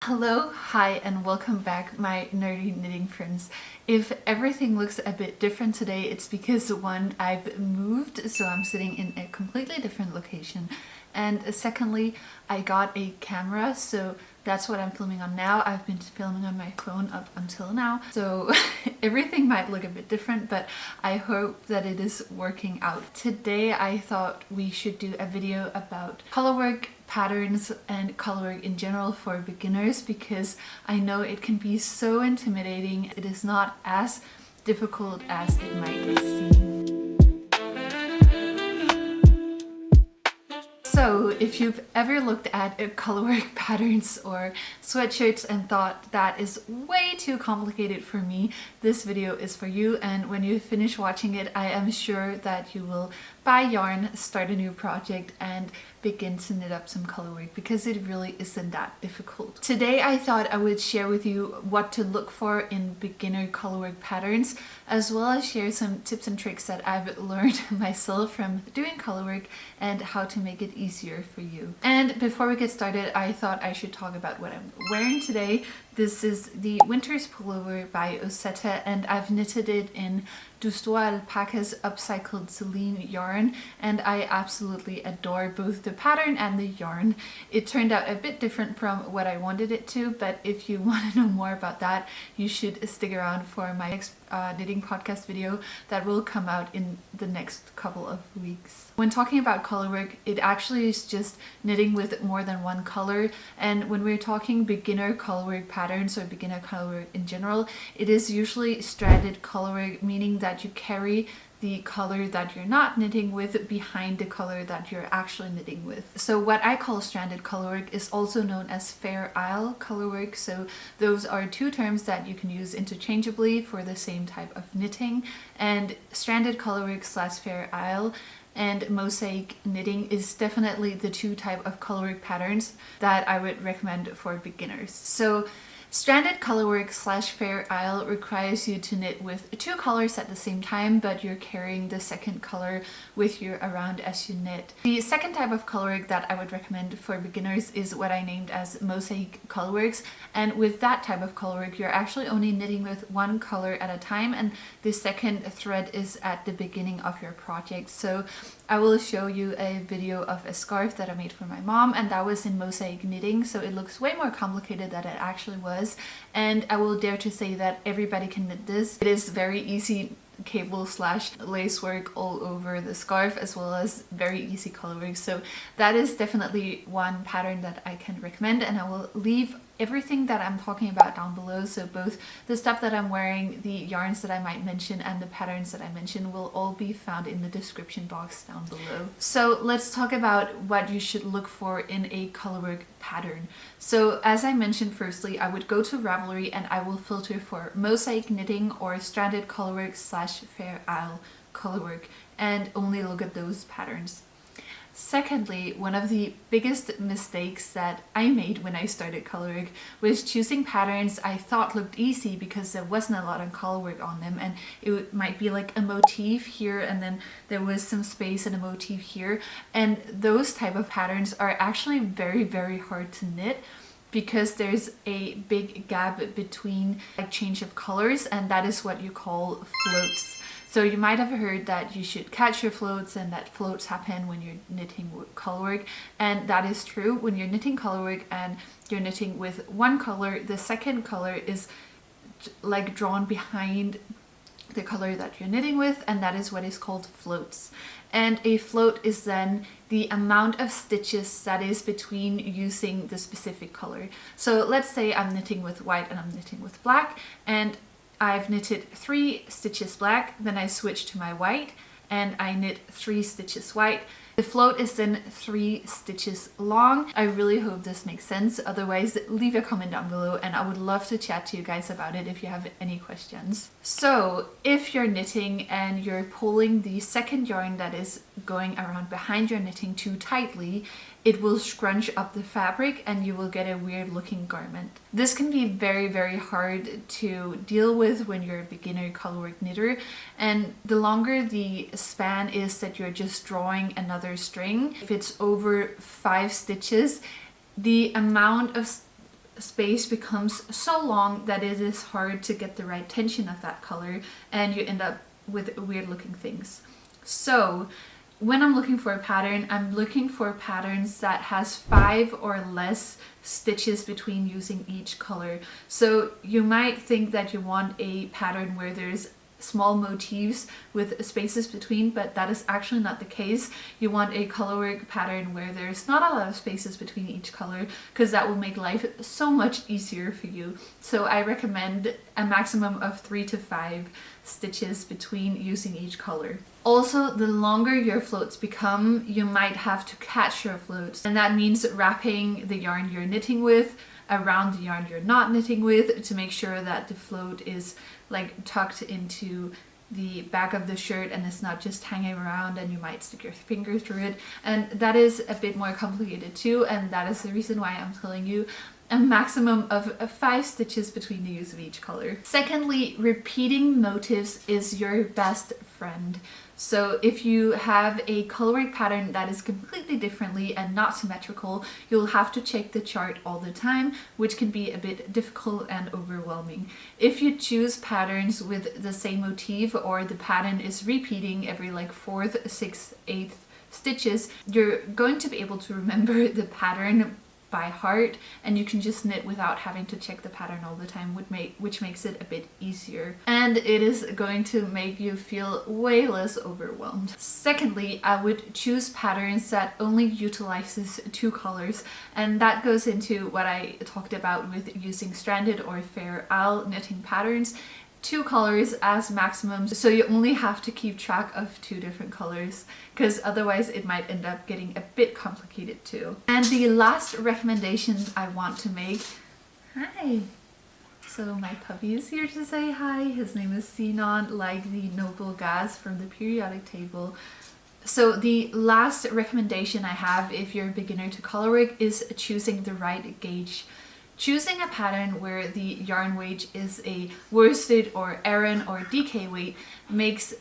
Hello, hi, and welcome back, my nerdy knitting friends. If everything looks a bit different today, it's because one, I've moved, so I'm sitting in a completely different location. And secondly, I got a camera, so that's what I'm filming on now. I've been filming on my phone up until now, so everything might look a bit different, but I hope that it is working out. Today I thought we should do a video about colorwork patterns and colorwork in general for beginners, because I know it can be so intimidating. It is not as difficult as it might seem. So if you've ever looked at colorwork patterns or sweatshirts and thought that is way too complicated for me, this video is for you, and when you finish watching it, I am sure that you will buy yarn, start a new project, and begin to knit up some colorwork, because it really isn't that difficult. Today I thought I would share with you what to look for in beginner colorwork patterns, as well as share some tips and tricks that I've learned myself from doing colorwork and how to make it easier for you. And before we get started, I thought I should talk about what I'm wearing today. This is the Winter's Pullover by Ozetta, and I've knitted it in alpaca's upcycled Celine yarn, and I absolutely adore both the pattern and the yarn. It turned out a bit different from what I wanted it to, but if you want to know more about that, you should stick around for my next knitting podcast video that will come out in the next couple of weeks. When talking about colorwork, it actually is just knitting with more than one color, and when we're talking beginner colorwork patterns or beginner colorwork in general, it is usually stranded colorwork, meaning that you carry the color that you're not knitting with behind the color that you're actually knitting with. So what I call stranded colorwork is also known as Fair Isle colorwork. So those are two terms that you can use interchangeably for the same type of knitting. And stranded colorwork / Fair Isle and mosaic knitting is definitely the two type of colorwork patterns that I would recommend for beginners. So stranded colorwork / Fair Isle requires you to knit with two colors at the same time, but you're carrying the second color with you around as you knit. The second type of colorwork that I would recommend for beginners is what I named as mosaic colorworks, and with that type of colorwork you're actually only knitting with one color at a time, and the second thread is at the beginning of your project. So I will show you a video of a scarf that I made for my mom, and that was in mosaic knitting, so it looks way more complicated than it actually was, and I will dare to say that everybody can knit this. It is very easy cable / lace work all over the scarf, as well as very easy colorwork. So that is definitely one pattern that I can recommend, and I will leave everything that I'm talking about down below. So both the stuff that I'm wearing, the yarns that I might mention, and the patterns that I mention will all be found in the description box down below. So let's talk about what you should look for in a colorwork pattern. So as I mentioned, firstly, I would go to Ravelry and I will filter for mosaic knitting or stranded colorwork / Fair Isle colorwork and only look at those patterns. Secondly, one of the biggest mistakes that I made when I started colorwork was choosing patterns I thought looked easy because there wasn't a lot of colorwork on them, and it might be like a motif here and then there was some space and a motif here, and those type of patterns are actually very, very hard to knit because there's a big gap between like change of colors, and that is what you call floats. So you might have heard that you should catch your floats and that floats happen when you're knitting colorwork, and that is true. When you're knitting colorwork and you're knitting with one color, the second color is like drawn behind the color that you're knitting with, and that is what is called floats. And a float is then the amount of stitches that is between using the specific color. So let's say I'm knitting with white and I'm knitting with black, and I've knitted 3 stitches black, then I switch to my white and I knit 3 stitches white. The float is then 3 stitches long. I really hope this makes sense. Otherwise, leave a comment down below and I would love to chat to you guys about it if you have any questions. So if you're knitting and you're pulling the second yarn that is going around behind your knitting too tightly, it will scrunch up the fabric and you will get a weird looking garment. This can be very, very hard to deal with when you're a beginner colorwork knitter, and the longer the span is that you're just drawing another string, if it's over 5 stitches, the amount of space becomes so long that it is hard to get the right tension of that color, and you end up with weird looking things. So when I'm looking for a pattern, I'm looking for patterns that has 5 or less stitches between using each color. So you might think that you want a pattern where there's small motifs with spaces between, but that is actually not the case. You want a colorwork pattern where there's not a lot of spaces between each color, because that will make life so much easier for you. So I recommend a maximum of 3 to 5 stitches between using each color. Also, the longer your floats become, you might have to catch your floats, and that means wrapping the yarn you're knitting with around the yarn you're not knitting with to make sure that the float is like tucked into the back of the shirt and it's not just hanging around and you might stick your finger through it. And that is a bit more complicated too, and that is the reason why I'm telling you a maximum of 5 stitches between the use of each color. Secondly, repeating motifs is your best friend. So if you have a colorwork pattern that is completely differently and not symmetrical, you'll have to check the chart all the time, which can be a bit difficult and overwhelming. If you choose patterns with the same motif, or the pattern is repeating every like 4th, 6th, 8th stitches, you're going to be able to remember the pattern by heart, and you can just knit without having to check the pattern all the time, which makes it a bit easier, and it is going to make you feel way less overwhelmed. Secondly, I would choose patterns that only utilizes 2 colors, and that goes into what I talked about with using stranded or fair owl knitting patterns. 2 colors as maximum, so you only have to keep track of 2 different colors, because otherwise it might end up getting a bit complicated too. And the last recommendation I want to make, hi! So my puppy is here to say hi. His name is Celine, like the noble gas from the periodic table. So the last recommendation I have if you're a beginner to colorwork is choosing the right gauge. Choosing a pattern where the yarn weight is a worsted or Aran or DK weight makes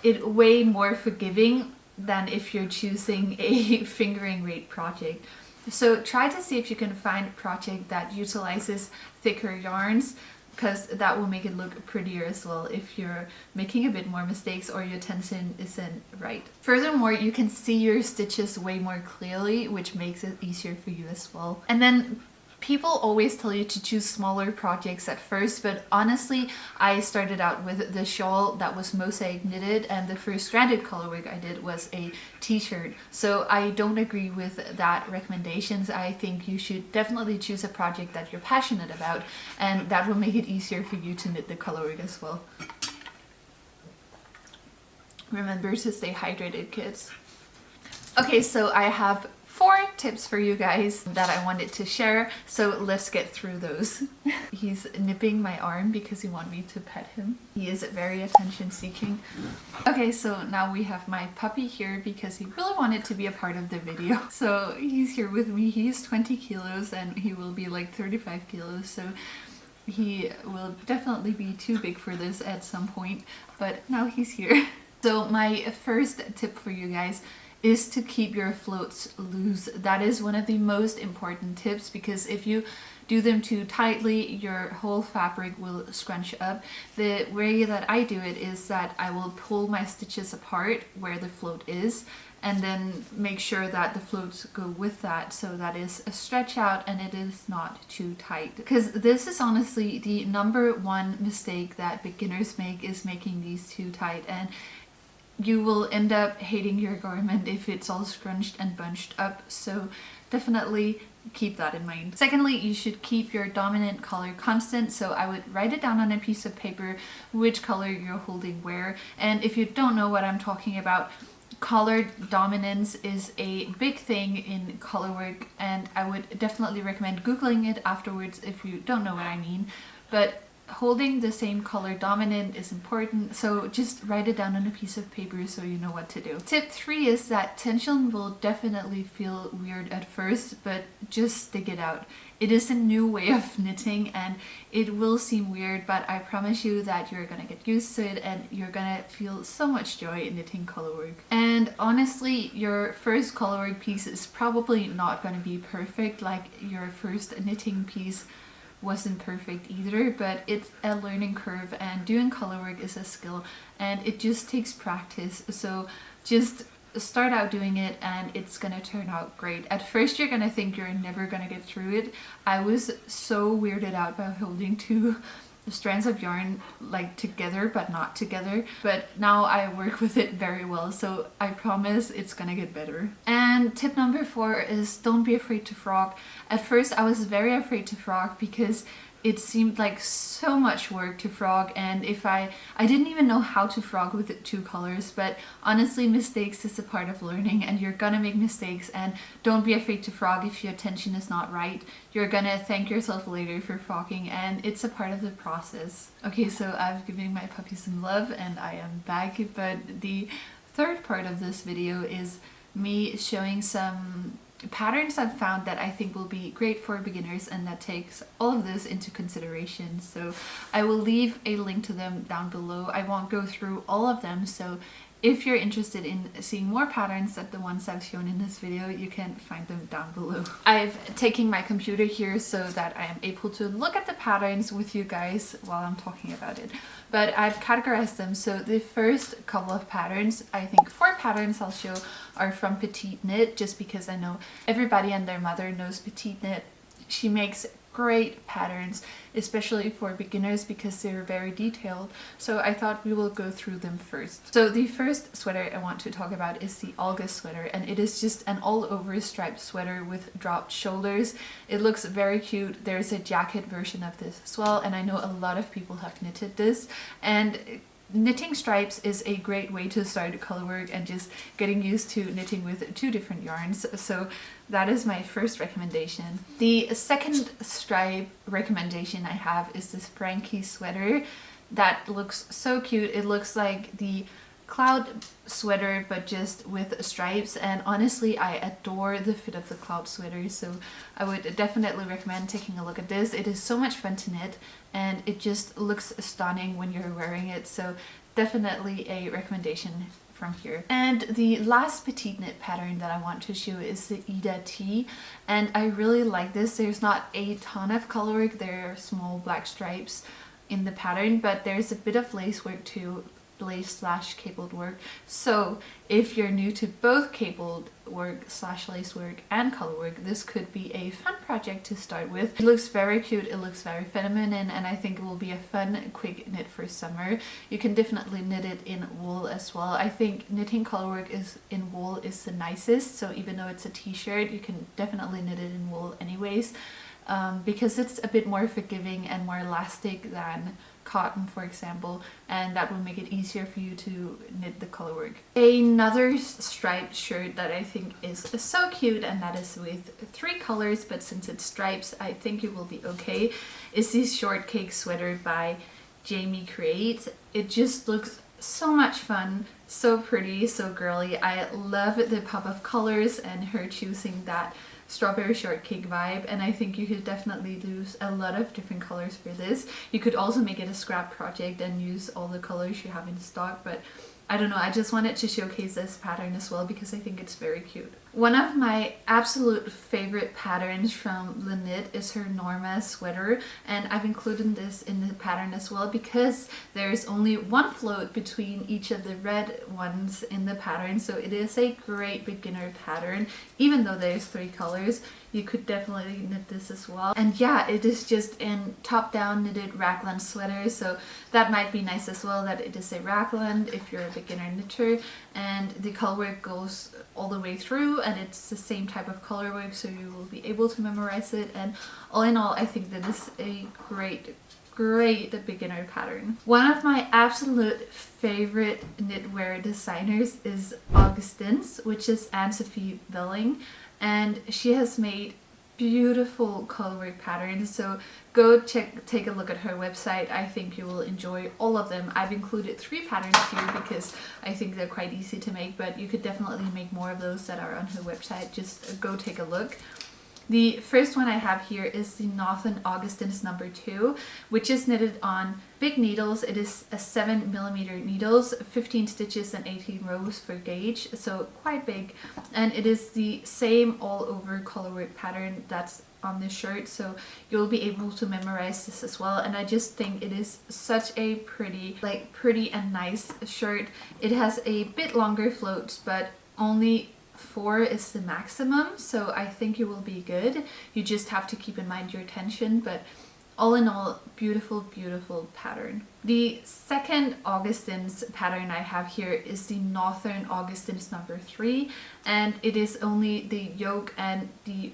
it way more forgiving than if you're choosing a fingering weight project. So try to see if you can find a project that utilizes thicker yarns, because that will make it look prettier as well if you're making a bit more mistakes or your tension isn't right. Furthermore, you can see your stitches way more clearly, which makes it easier for you as well. And then people always tell you to choose smaller projects at first, but honestly, I started out with the shawl that was mosaic knitted, and the first stranded colorwork I did was a t-shirt. So I don't agree with that recommendations. I think you should definitely choose a project that you're passionate about, and that will make it easier for you to knit the colorwork as well. Remember to stay hydrated, kids. Okay, so I have 4 tips for you guys that I wanted to share, so let's get through those. He's nipping my arm because he wants me to pet him. He is very attention seeking. Okay, so now we have my puppy here because he really wanted to be a part of the video. So he's here with me. He's 20 kilos and he will be like 35 kilos, so he will definitely be too big for this at some point, but now he's here. So my first tip for you guys is to keep your floats loose. That is one of the most important tips, because if you do them too tightly, your whole fabric will scrunch up. The way that I do it is that I will pull my stitches apart where the float is, and then make sure that the floats go with that, so that is a stretch out and it is not too tight. Because this is honestly the #1 mistake that beginners make, is making these too tight, and you will end up hating your garment if it's all scrunched and bunched up, so definitely keep that in mind. Secondly, you should keep your dominant color constant, so I would write it down on a piece of paper which color you're holding where. And if you don't know what I'm talking about, color dominance is a big thing in colorwork, and I would definitely recommend googling it afterwards if you don't know what I mean. But holding the same color dominant is important, so just write it down on a piece of paper so you know what to do. Tip 3 is that tension will definitely feel weird at first, but just stick it out. it is a new way of knitting and it will seem weird, but I promise you that you're gonna get used to it and you're gonna feel so much joy in knitting colorwork. And honestly, your first colorwork piece is probably not gonna be perfect, like your first knitting piece wasn't perfect either, but it's a learning curve and doing colorwork is a skill and it just takes practice. So just start out doing it and it's gonna turn out great. At first you're gonna think you're never gonna get through it. I was so weirded out by holding two strands of yarn like together but not together, but now I work with it very well, so I promise it's gonna get better. And tip number 4 is don't be afraid to frog. At first I was very afraid to frog because it seemed like so much work to frog, and if I didn't even know how to frog with two colors, but honestly mistakes is a part of learning and you're gonna make mistakes, and don't be afraid to frog if your tension is not right. You're gonna thank yourself later for frogging and it's a part of the process. Okay, so I've given my puppy some love and I am back, but the third part of this video is me showing some patterns I've found that I think will be great for beginners and that takes all of this into consideration. So I will leave a link to them down below. I won't go through all of them, so if you're interested in seeing more patterns than the ones I've shown in this video, you can find them down below. I've taken my computer here so that I am able to look at the patterns with you guys while I'm talking about it. But I've categorized them. So the first couple of patterns, I think 4 patterns I'll show, are from Petite Knit, just because I know everybody and their mother knows Petite Knit. She makes great patterns, especially for beginners because they're very detailed. So I thought we will go through them first. So the first sweater I want to talk about is the August sweater, and it is just an all-over striped sweater with dropped shoulders. It looks very cute. There's a jacket version of this as well, and I know a lot of people have knitted this, and knitting stripes is a great way to start colorwork and just getting used to knitting with 2 different yarns. So that is my first recommendation. The second stripe recommendation I have is this Frankie sweater that looks so cute. It looks like the cloud sweater but just with stripes, and honestly I adore the fit of the cloud sweater, so I would definitely recommend taking a look at this. It is so much fun to knit and it just looks stunning when you're wearing it, so definitely a recommendation from here. And the last Petite Knit pattern that I want to show is the Ida T, and I really like this. There's not a ton of colorwork, there are small black stripes in the pattern, but there's a bit of lace work too, lace/cabled work. So if you're new to both cabled work/lace work and color work, this could be a fun project to start with. It looks very cute, it looks very feminine, and I think it will be a fun quick knit for summer. You can definitely knit it in wool as well. I think knitting colorwork in wool is the nicest, so even though it's a t-shirt, you can definitely knit it in wool anyways, because it's a bit more forgiving and more elastic than cotton, for example, and that will make it easier for you to knit the colorwork. Another striped shirt that I think is so cute, and that is with 3 colors, but since it's stripes I think it will be okay, is this Shortcake sweater by Jamie Create. It just looks so much fun, so pretty, so girly. I love the pop of colors and her choosing that strawberry shortcake vibe, and I think you could definitely use a lot of different colors for this. You could also make it a scrap project and use all the colors you have in stock, but I don't know, I just wanted to showcase this pattern as well because I think it's very cute. One of my absolute favorite patterns from the knit is her Norma sweater, and I've included this in the pattern as well because there's only 1 float between each of the red ones in the pattern, so it is a great beginner pattern. Even though there's 3 colors, you could definitely knit this as well. And yeah, it is just in top-down knitted raglan sweater, so that might be nice as well, that it is a raglan if you're a beginner knitter, and the colorwork goes all the way through and it's the same type of colorwork, so you will be able to memorize it. And all in all, I think that is a great beginner pattern. One of my absolute favorite knitwear designers is Augustins, which is Anne-Sophie Velling, and she has made beautiful colorwork patterns, so go take a look at her website. I think you will enjoy all of them. I've included 3 patterns here because I think they're quite easy to make, but you could definitely make more of those that are on her website. Just go take a look. The first one I have here is the Northern Augustine's number 2, which is knitted on big needles. It is a 7mm needles, 15 stitches and 18 rows for gauge, so quite big. And it is the same all over colorwork pattern that's on this shirt, so you'll be able to memorize this as well. And I just think it is such a pretty and nice shirt. It has a bit longer floats, but only 4 is the maximum, so I think you will be good. You just have to keep in mind your tension, but all in all, beautiful, beautiful pattern. The second Augustine's pattern I have here is the Northern Augustine's number 3, and it is only the yoke and the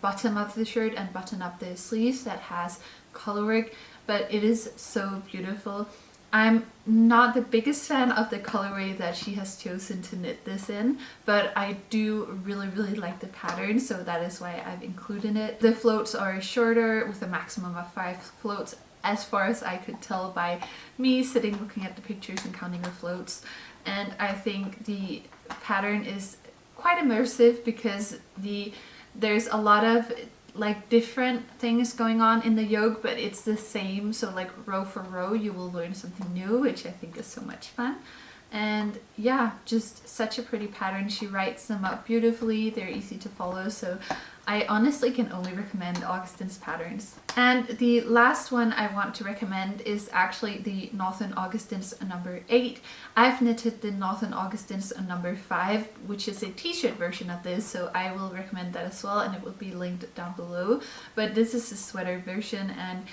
bottom of the shirt and button up the sleeves that has colorwork, but it is so beautiful. I'm not the biggest fan of the colorway that she has chosen to knit this in, but I do really, really like the pattern, so that is why I've included it. The floats are shorter with a maximum of 5 floats, as far as I could tell by me sitting looking at the pictures and counting the floats. And I think the pattern is quite immersive because there's a lot of different things going on in the yoke, but it's the same, so row for row you will learn something new, which I think is so much fun. And yeah, just such a pretty pattern. She writes them up beautifully, they're easy to follow, so I honestly can only recommend Augustine's patterns. And the last one I want to recommend is actually the Northern Augustine's number 8. I've knitted the Northern Augustine's number 5, which is a t-shirt version of this, so I will recommend that as well, and it will be linked down below. But this is the sweater version, and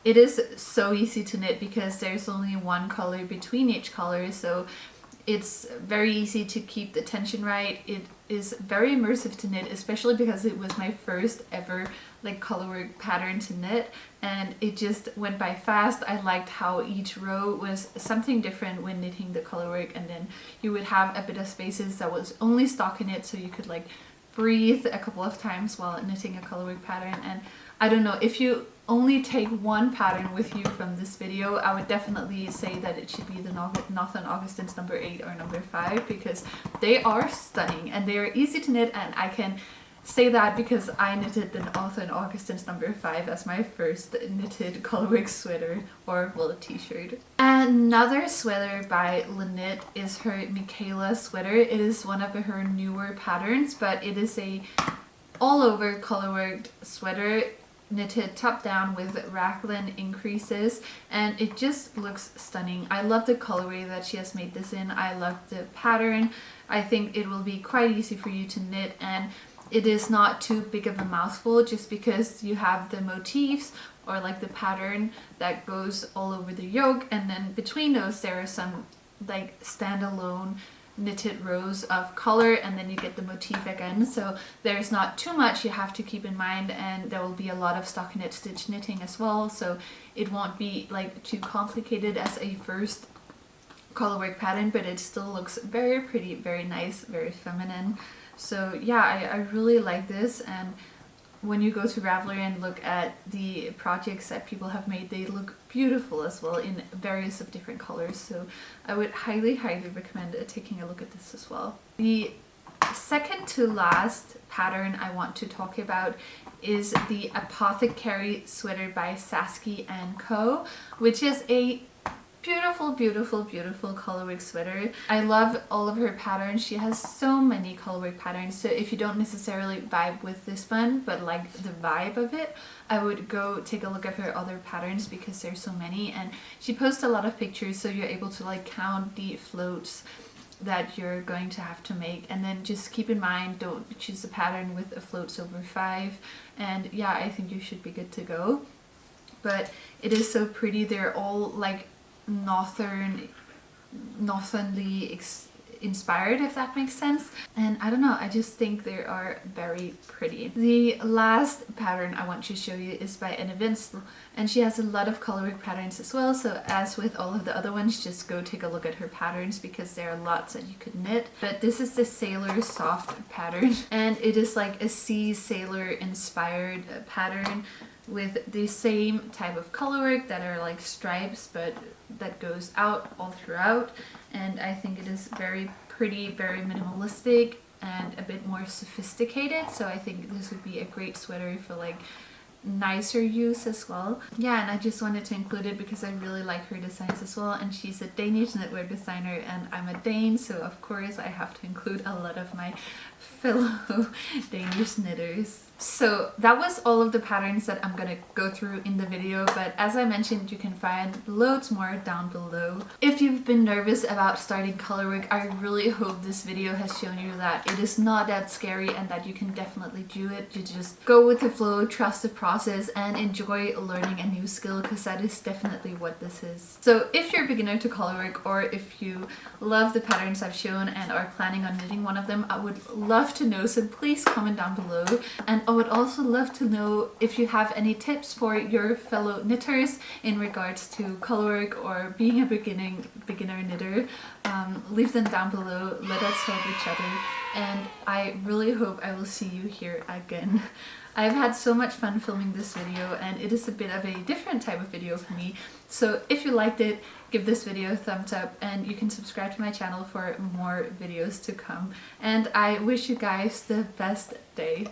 it is so easy to knit because there's only one color between each color, so it's very easy to keep the tension right. It is very immersive to knit, especially because it was my first ever colorwork pattern to knit, and it just went by fast. I liked how each row was something different when knitting the colorwork, and then you would have a bit of spaces that was only stockinette, so you could breathe a couple of times while knitting a colorwork pattern. And I don't know, if you only take one pattern with you from this video, I would definitely say that it should be the Northern Augustine's number 8 or number 5, because they are stunning and they are easy to knit, and I can say that because I knitted the Northern Augustine's number 5 as my first knitted colorwork sweater, or well, a t-shirt. Another sweater by Knit is her Michaela sweater. It is one of her newer patterns, but it is a all over colorworked sweater, knitted top down with raglan increases, and it just looks stunning. I love the colorway that she has made this in. I love the pattern. I think it will be quite easy for you to knit, and it is not too big of a mouthful just because you have the motifs or the pattern that goes all over the yoke, and then between those there are some standalone knitted rows of color, and then you get the motif again, so there's not too much you have to keep in mind, and there will be a lot of stockinette stitch knitting as well, so it won't be too complicated as a first colorwork pattern, but it still looks very pretty, very nice, very feminine. So yeah, I really like this, and when you go to Ravelry and look at the projects that people have made, they look beautiful as well in various of different colors, so I would highly, highly recommend taking a look at this as well. The second to last pattern I want to talk about is the Apothecary sweater by Sasky & Co., which is a beautiful, beautiful, beautiful colorwork sweater. I love all of her patterns. She has so many colorwork patterns, so if you don't necessarily vibe with this one but like the vibe of it, I would go take a look at her other patterns because there's so many, and she posts a lot of pictures, so you're able to count the floats that you're going to have to make, and then just keep in mind, don't choose a pattern with a floats over 5, and yeah, I think you should be good to go. But it is so pretty. They're all northernly inspired, if that makes sense, and I don't know, I just think they are very pretty. The last pattern I want to show you is by Anne Winstel, and she has a lot of colorwork patterns as well, so as with all of the other ones, just go take a look at her patterns because there are lots that you could knit. But this is the Sailor Soft pattern, and it is like a sea sailor inspired pattern with the same type of colorwork that are like stripes, but that goes out all throughout, and I think it is very pretty, very minimalistic, and a bit more sophisticated, so I think this would be a great sweater for like nicer use as well. Yeah, and I just wanted to include it because I really like her designs as well, and she's a Danish knitwear designer and I'm a Dane, so of course I have to include a lot of my fellow Danish knitters. So that was all of the patterns that I'm gonna go through in the video, but as I mentioned, you can find loads more down below. If you've been nervous about starting colorwork, I really hope this video has shown you that it is not that scary and that you can definitely do it. You just go with the flow, trust the process, and enjoy learning a new skill, because that is definitely what this is. So if you're a beginner to colorwork, or if you love the patterns I've shown and are planning on knitting one of them, I would love to know, so please comment down below. And I would also love to know if you have any tips for your fellow knitters in regards to colorwork or being a beginner knitter. Leave them down below, let us help each other, and I really hope I will see you here again. I've had so much fun filming this video, and it is a bit of a different type of video for me, so if you liked it, give this video a thumbs up, and you can subscribe to my channel for more videos to come. And I wish you guys the best day.